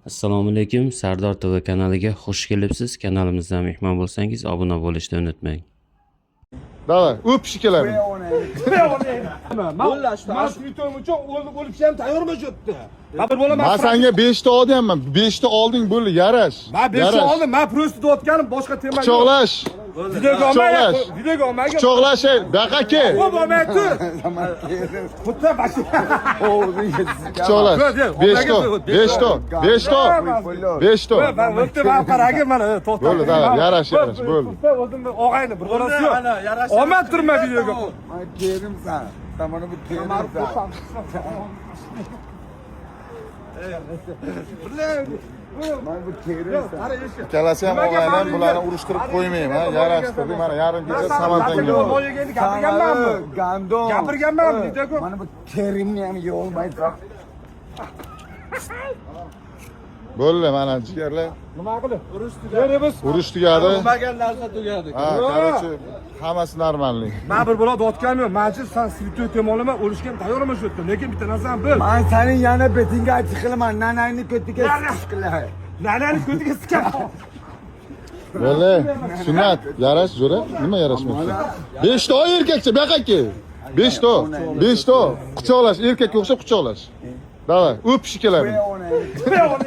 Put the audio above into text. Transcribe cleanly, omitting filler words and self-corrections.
Assalomu alaykum, Sardor TV kanaliga xush kelibsiz. Kanalimizga mehmon bo'lsangiz, obuna bo'lishni unutmang. Давай, o'pish ikkalari. Man Twitter'im uchun o'lib ham tayyorman shu yerda. Men bir bo'laman. Men senga 5 ta olganman. 5 ta olding bo'ldi, yarash. Men 5 ta oldim. Men prosta o'tganim boshqa tema yo'q. Quchoqlash. Videoga olmayapti. Videoga olmayapti. Quchoqlash, baqa ke. O bo'lmayapti. Xuddi bashi. Quchoqlash. 5 ta. 5 ta. 5 ta. 5 ta. Men o'tdi, men qaragin mana to'xtab. Bo'ldi, davay, yarash, bo'ldi. O'zim og'ayni bir bolasi yo'q. Olmay turma videoga. Ben kerimsen. Sen bana bir kerimsen. Ben bu kerimsen. Ikkalasi ham og'aylar bularni urushtirib qo'ymayman, ha, yarashtirdi. Mana yarim kecha Samarqandga bordim. Mo'yiga gapirganmanmi? Gandon. Gapirganmanmi videoga? Bana bu kerimni ham yolmaydi. Bo'ldi, mana jigarlar. Nima qilib? Urush Urush tugadi. Bo'lmagan narsa tugadi. Ha, короче, hammasi normalniy. Men bir bo'ladi otganim yo'q. Menchi sen Twitterga tem olaman, o'lishga ham tayyorman shu yerda. Lekin bitta narsani bil. Ben senin yana betinga açık kılaman. Nanayni kötüge sıkış kılay. Nanani ko'ziga sikam. Bo'ldi. Sunnat, yarash jo'ra. Nima yarashmayapti? 5 ta erkakcha, baqa ke. 5 ta. 5 ta. Quchoqlash, erkakka o'xshab quchoqlash. Davay, o'pish ikkalari. Ve ona.